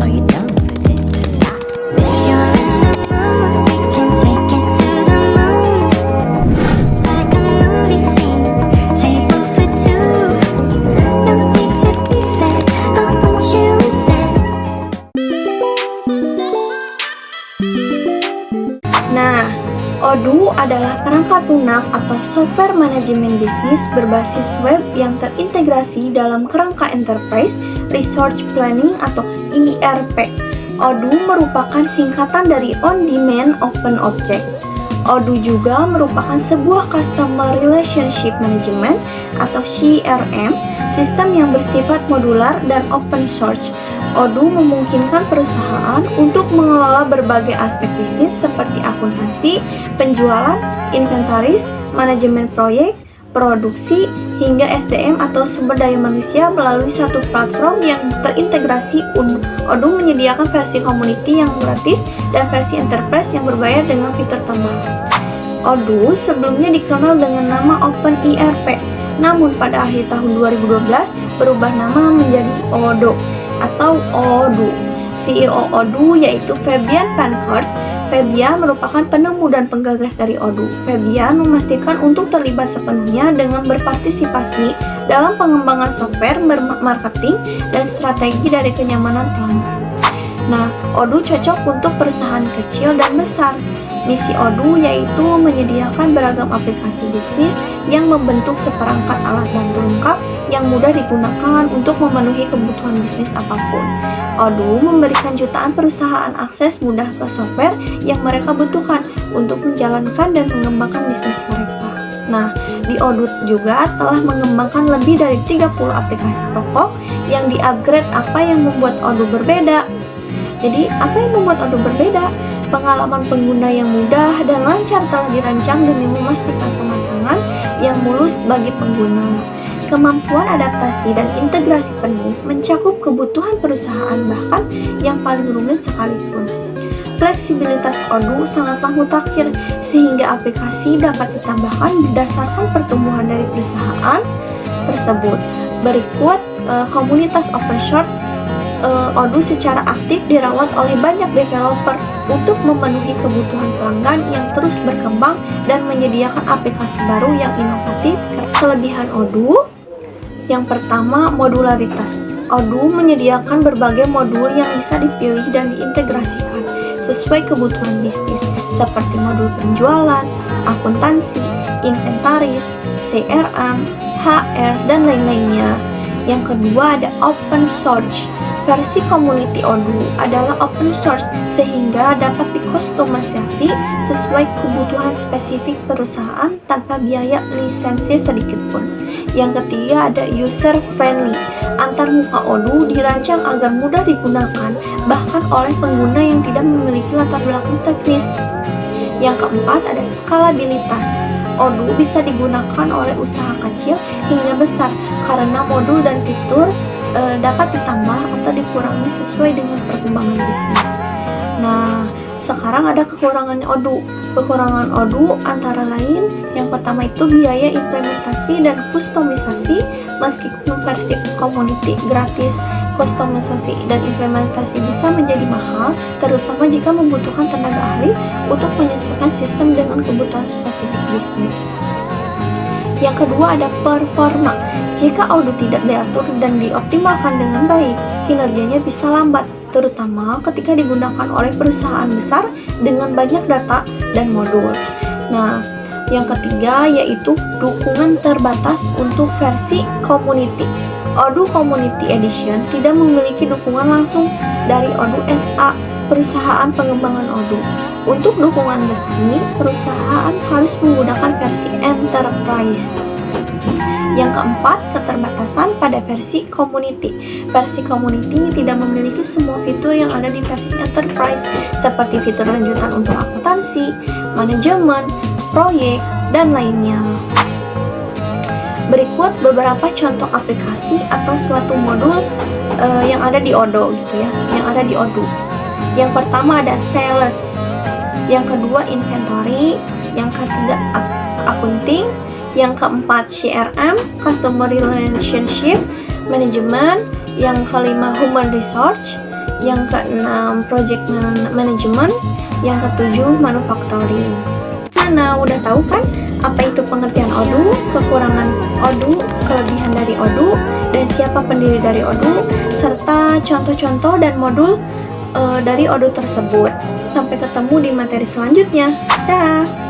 Are you down for this? If you're in the mood, we can take it to the moon. Just like a movie scene, table for two. No need to be fed, I want you instead. Nah, Odoo adalah perangkat lunak atau software manajemen bisnis berbasis web yang terintegrasi dalam kerangka Enterprise Resource Planning atau ERP. Odoo merupakan singkatan dari On Demand Open Object. Odoo juga merupakan sebuah Customer Relationship Management atau CRM, sistem yang bersifat modular dan open source. Odoo memungkinkan perusahaan untuk mengelola berbagai aspek bisnis seperti akuntansi, penjualan, inventaris, manajemen proyek, produksi, hingga SDM atau sumber daya manusia melalui satu platform yang terintegrasi. Odoo menyediakan versi community yang gratis dan versi enterprise yang berbayar dengan fitur tambahan. Odoo sebelumnya dikenal dengan nama OpenERP, namun pada akhir tahun 2012 berubah nama menjadi Odoo atau Odoo. CEO Odoo yaitu Fabian Pankhurst. Fabian merupakan penemu dan penggagas dari Odoo. Fabian memastikan untuk terlibat sepenuhnya dengan berpartisipasi dalam pengembangan software, marketing, dan strategi dari kenyamanan pelanggan. Nah, Odoo cocok untuk perusahaan kecil dan besar. Misi Odoo yaitu menyediakan beragam aplikasi bisnis yang membentuk seperangkat alat bantu lengkap yang mudah digunakan untuk memenuhi kebutuhan bisnis apapun. Odoo memberikan jutaan perusahaan akses mudah ke software yang mereka butuhkan untuk menjalankan dan mengembangkan bisnis mereka. Nah, di Odoo juga telah mengembangkan lebih dari 30 aplikasi pokok yang di-upgrade. Apa yang membuat Odoo berbeda? Jadi, apa yang membuat Odoo berbeda? Pengalaman pengguna yang mudah dan lancar telah dirancang demi memastikan pemasangan yang mulus bagi pengguna. Kemampuan adaptasi dan integrasi penuh mencakup kebutuhan perusahaan bahkan yang paling rumit sekalipun. Fleksibilitas Odoo sangatlah mutakhir sehingga aplikasi dapat ditambahkan berdasarkan pertumbuhan dari perusahaan tersebut. Berikut komunitas open source Odoo secara aktif dirawat oleh banyak developer untuk memenuhi kebutuhan pelanggan yang terus berkembang dan menyediakan aplikasi baru yang inovatif. Kelebihan Odoo yang pertama, modularitas. Odoo menyediakan berbagai modul yang bisa dipilih dan diintegrasikan sesuai kebutuhan bisnis, seperti modul penjualan, akuntansi, inventaris, CRM, HR, dan lain-lainnya. Yang kedua ada open source. Versi community Odoo adalah open source sehingga dapat dikustomisasi sesuai kebutuhan spesifik perusahaan tanpa biaya lisensi sedikit pun. Yang ketiga ada user friendly. Antarmuka Odoo dirancang agar mudah digunakan bahkan oleh pengguna yang tidak memiliki latar belakang teknis. Yang keempat ada skalabilitas. Odoo bisa digunakan oleh usaha kecil hingga besar karena modul dan fitur dapat ditambah atau dikurangi sesuai dengan perkembangan bisnis. Nah, sekarang ada kekurangan Odoo. Kekurangan Odoo antara lain yang pertama itu biaya implementasi dan kustomisasi. Meskipun versi community gratis, kustomisasi dan implementasi bisa menjadi mahal, terutama jika membutuhkan tenaga ahli untuk menyesuaikan sistem dengan kebutuhan spesifik bisnis. Yang kedua ada performa. Jika Odoo tidak diatur dan dioptimalkan dengan baik, kinerjanya bisa lambat, terutama ketika digunakan oleh perusahaan besar dengan banyak data dan modul. Nah, yang ketiga yaitu dukungan terbatas untuk versi community. Odoo Community Edition tidak memiliki dukungan langsung dari Odoo SA, perusahaan pengembangan Odoo. Untuk dukungan resmi, perusahaan harus menggunakan versi Enterprise. Yang keempat, keterbatasan pada versi community. Versi community tidak memiliki semua fitur yang ada di versi Enterprise, seperti fitur lanjutan untuk akuntansi, manajemen, proyek, dan lainnya. Berikut beberapa contoh aplikasi atau suatu modul yang ada di Odoo Yang pertama ada sales, yang kedua inventory, yang ketiga accounting, yang keempat CRM, customer relationship management, yang kelima human resource, yang keenam project management, yang ketujuh manufacturing. Nah, udah tahu kan apa itu pengertian Odoo, kekurangan Odoo, kelebihan dari Odoo, dan siapa pendiri dari Odoo, serta contoh-contoh dan modul dari Odoo tersebut. Sampai ketemu di materi selanjutnya. Dah.